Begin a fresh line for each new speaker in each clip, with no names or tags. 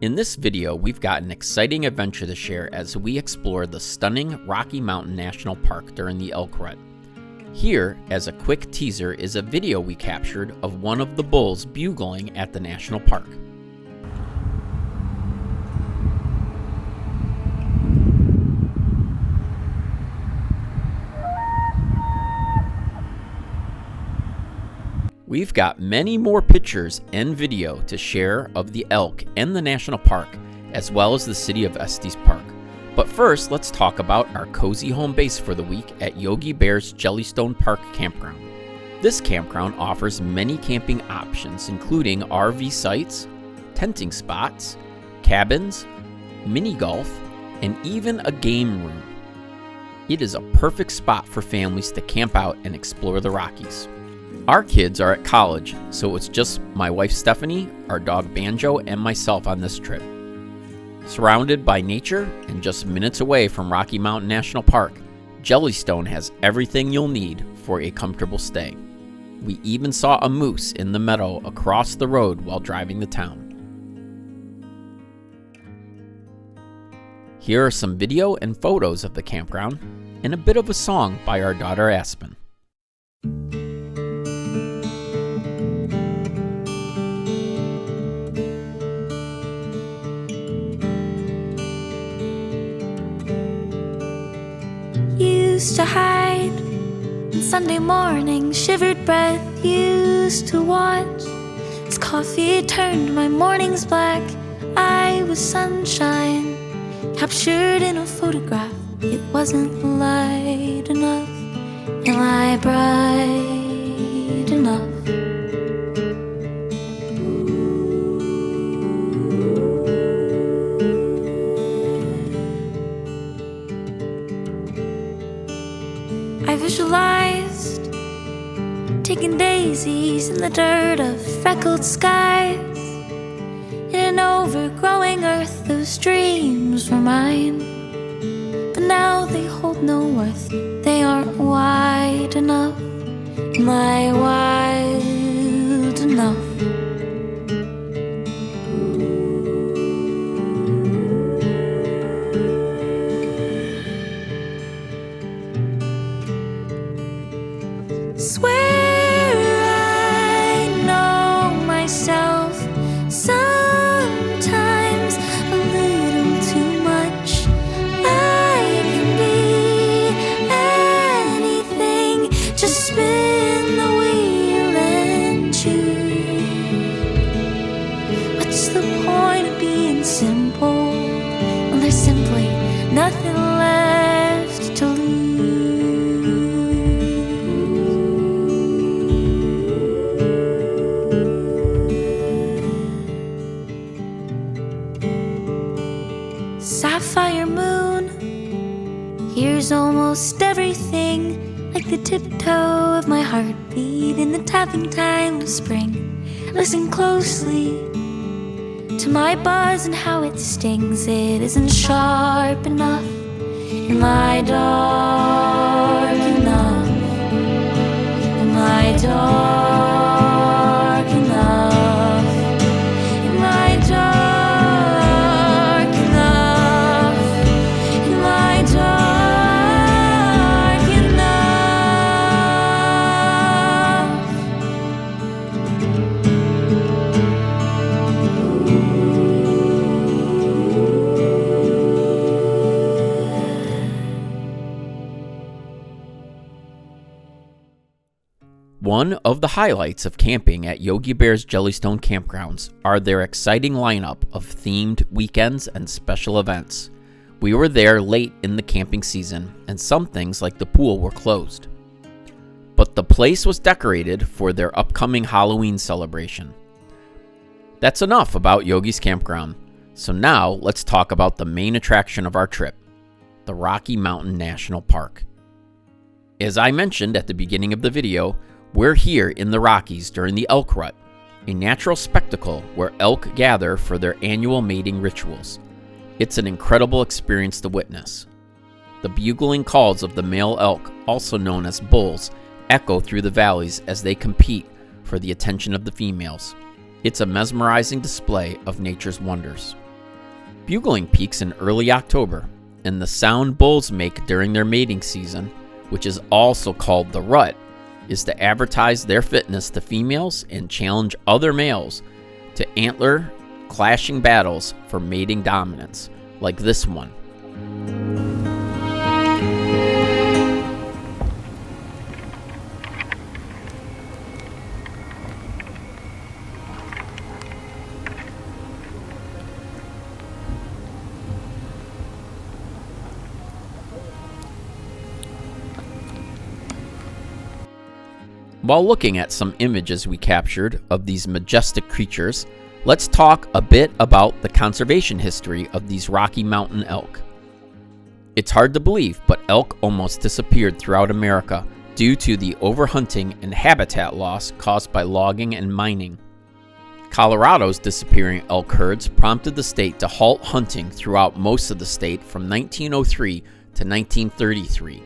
In this video, we've got an exciting adventure to share as we explore the stunning Rocky Mountain National Park during the elk rut. Here, as a quick teaser, is a video we captured of one of the bulls bugling at the national park. We've got many more pictures and video to share of the elk and the national park, as well as the city of Estes Park. But first, let's talk about our cozy home base for the week at Yogi Bear's Jellystone Park Campground. This campground offers many camping options, including RV sites, tenting spots, cabins, mini golf, and even a game room. It is a perfect spot for families to camp out and explore the Rockies. Our kids are at college, so it's just my wife Stephanie, our dog Banjo, and myself on this trip. Surrounded by nature and just minutes away from Rocky Mountain National Park, Jellystone has everything you'll need for a comfortable stay. We even saw a moose in the meadow across the road while driving to town. Here are some video and photos of the campground, and a bit of a song by our daughter Aspen.
Used to hide on Sunday morning, shivered breath used to watch as coffee turned my mornings black. I was sunshine, captured in a photograph. It wasn't light enough, am I bright enough? I visualized taking daisies in the dirt of freckled skies. In an overgrowing earth, those dreams were mine. But now they hold no worth, they aren't wide enough. Am I wild enough? Swear I know myself sometimes a little too much. I can be anything, just spin the wheel and choose. What's the point of being simple when there's simply nothing left to lose? Sapphire moon, here's almost everything, like the tiptoe of my heartbeat in the tapping time of spring. Listen closely to my buzz and how it stings. It isn't sharp enough. Am I dark enough? Am I dark enough? Am I dark?
One of the highlights of camping at Yogi Bear's Jellystone campgrounds are their exciting lineup of themed weekends and special events. We were there late in the camping season, and some things like the pool were closed. But the place was decorated for their upcoming Halloween celebration. That's enough about Yogi's campground. So now let's talk about the main attraction of our trip, the Rocky Mountain National Park. As I mentioned at the beginning of the video, we're here in the Rockies during the elk rut, a natural spectacle where elk gather for their annual mating rituals. It's an incredible experience to witness. The bugling calls of the male elk, also known as bulls, echo through the valleys as they compete for the attention of the females. It's a mesmerizing display of nature's wonders. Bugling peaks in early October, and the sound bulls make during their mating season, which is also called the rut, is to advertise their fitness to females and challenge other males to antler clashing battles for mating dominance, like this one. While looking at some images we captured of these majestic creatures, let's talk a bit about the conservation history of these Rocky Mountain elk. It's hard to believe, but elk almost disappeared throughout America due to the overhunting and habitat loss caused by logging and mining. Colorado's disappearing elk herds prompted the state to halt hunting throughout most of the state from 1903 to 1933.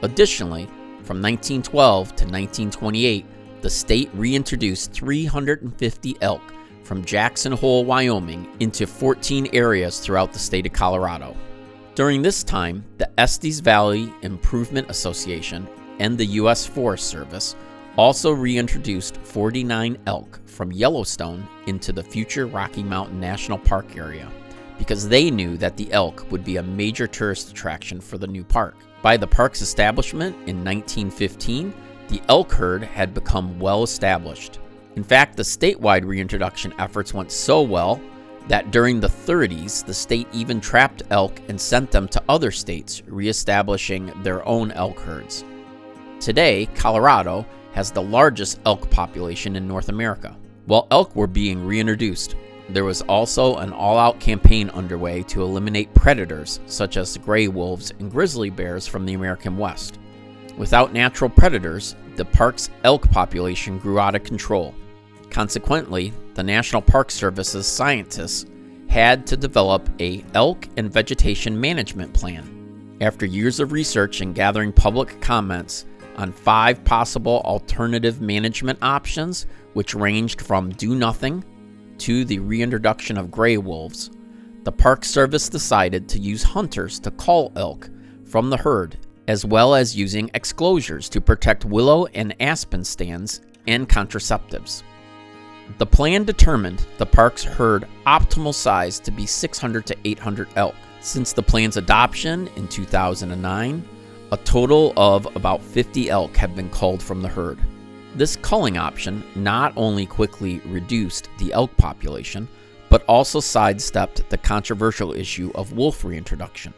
Additionally, from 1912 to 1928, the state reintroduced 350 elk from Jackson Hole, Wyoming, into 14 areas throughout the state of Colorado. During this time, the Estes Valley Improvement Association and the U.S. Forest Service also reintroduced 49 elk from Yellystone into the future Rocky Mountain National Park area because they knew that the elk would be a major tourist attraction for the new park. By the park's establishment in 1915, the elk herd had become well established. In fact, the statewide reintroduction efforts went so well that during the 30s, the state even trapped elk and sent them to other states, reestablishing their own elk herds. Today, Colorado has the largest elk population in North America. While elk were being reintroduced, there was also an all-out campaign underway to eliminate predators such as gray wolves and grizzly bears from the American West. Without natural predators, the park's elk population grew out of control. Consequently, the National Park Service's scientists had to develop a elk and vegetation management plan. After years of research and gathering public comments on 5 possible alternative management options, which ranged from do nothing to the reintroduction of gray wolves, the Park Service decided to use hunters to cull elk from the herd, as well as using exclosures to protect willow and aspen stands and contraceptives. The plan determined the park's herd optimal size to be 600 to 800 elk. Since the plan's adoption in 2009, a total of about 50 elk have been culled from the herd. This culling option not only quickly reduced the elk population, but also sidestepped the controversial issue of wolf reintroduction.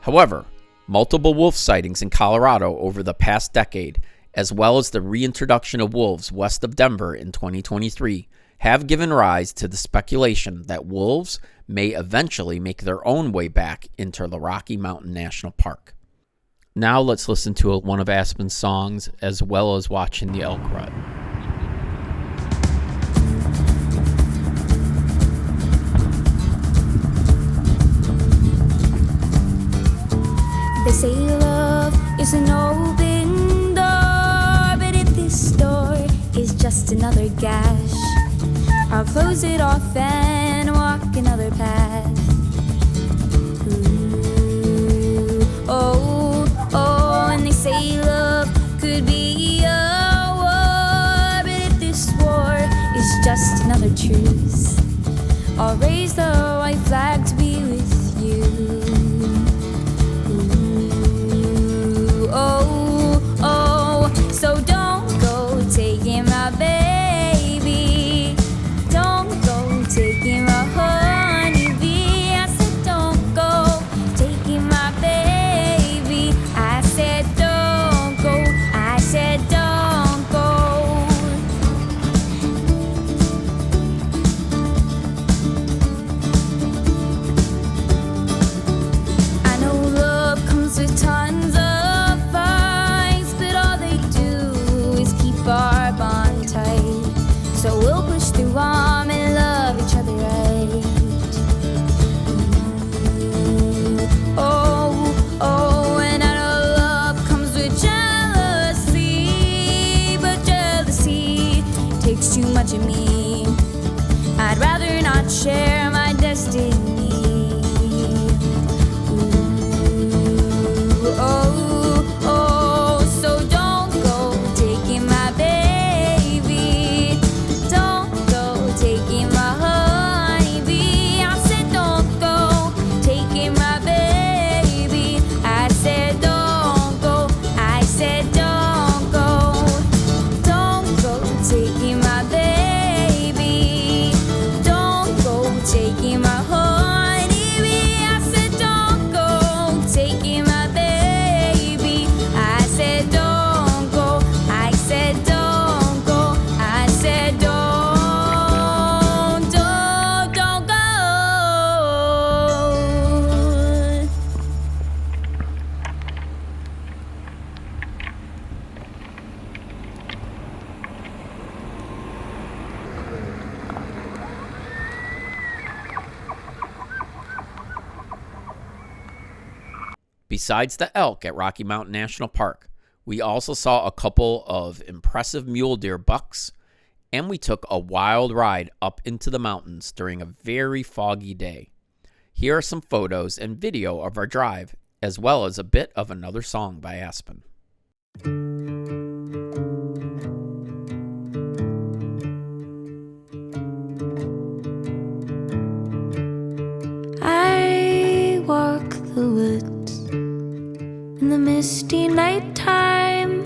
However, multiple wolf sightings in Colorado over the past decade, as well as the reintroduction of wolves west of Denver in 2023, have given rise to the speculation that wolves may eventually make their own way back into the Rocky Mountain National Park. Now let's listen to one of Aspen's songs, as well as watching the elk rut.
They say love is an open door, but if this door is just another gash, I'll close it off and walk another path. Ooh, oh, and they say love could be a war, but if this war is just another truce, I'll raise the white flag to be with you. Ooh, oh, so don't go taking my baby, don't go taking my honeybee. I said don't go taking my baby, I said don't go, I said don't go. I know love comes with tons of fights, but all they do is keep our bond tight. So we'll push through 'em and love each other right. Oh, and I know love comes with jealousy, but jealousy takes too much of me. I'd rather not share my destiny.
Besides the elk at Rocky Mountain National Park, we also saw a couple of impressive mule deer bucks, and we took a wild ride up into the mountains during a very foggy day. Here are some photos and video of our drive, as well as a bit of another song by Aspen.
I walk the woods in the misty nighttime,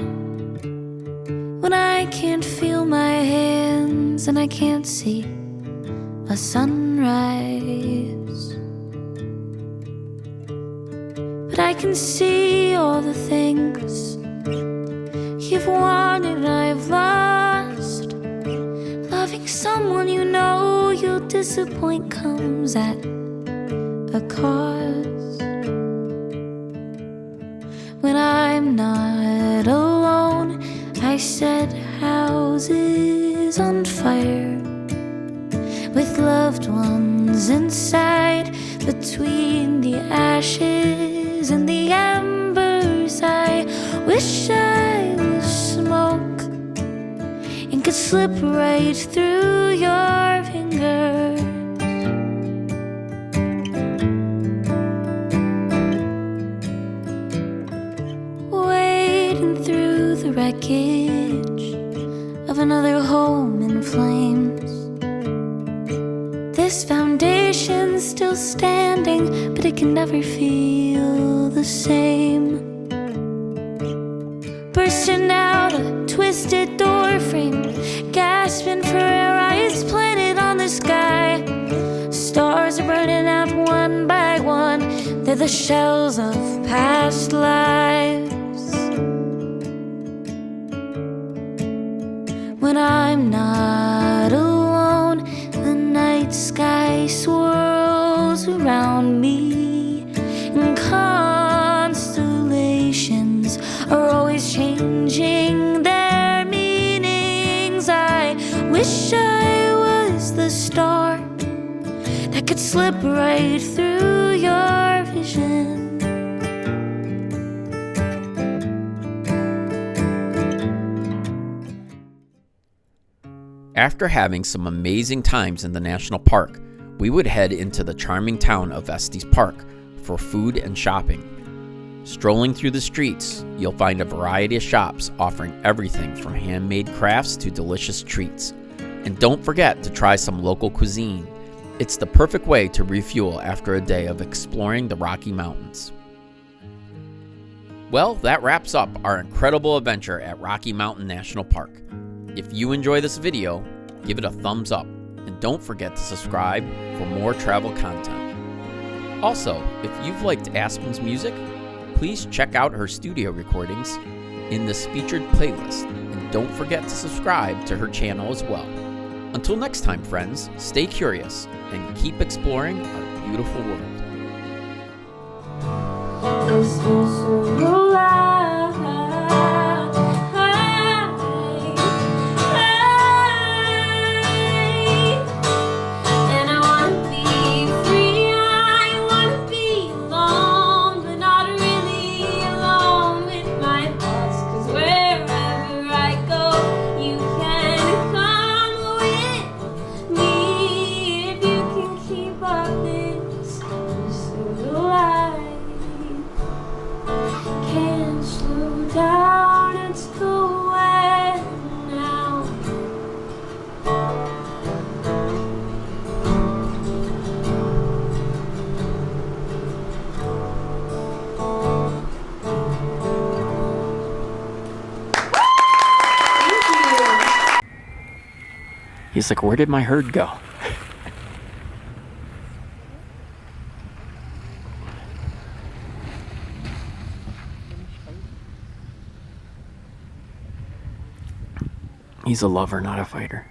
when I can't feel my hands and I can't see a sunrise. But I can see all the things you've wanted and I've lost. Loving someone you know you'll disappoint comes at a cost. When I'm not alone, I set houses on fire with loved ones inside. Between the ashes and the embers, I wish I was smoke and could slip right through your fingers. Wading through the wreckage of another home in flames. This foundation's still standing, but it can never feel the same. Bursting out a twisted door frame, gasping for air, eyes planted on the sky. Stars are burning out one by one, they're the shells of past lives. When I'm not alone, the night sky swirls around me, and constellations are always changing their meanings. I wish I was the star that could slip right through your vision.
After having some amazing times in the national park, we would head into the charming town of Estes Park for food and shopping. Strolling through the streets, you'll find a variety of shops offering everything from handmade crafts to delicious treats. And don't forget to try some local cuisine. It's the perfect way to refuel after a day of exploring the Rocky Mountains. Well, that wraps up our incredible adventure at Rocky Mountain National Park. If you enjoy this video, give it a thumbs up, and don't forget to subscribe for more travel content. Also, if you've liked Aspen's music, please check out her studio recordings in this featured playlist, and don't forget to subscribe to her channel as well. Until next time, friends, stay curious and keep exploring our beautiful world.
This is a life.
He's like, where did my herd go? He's a lover, not a fighter.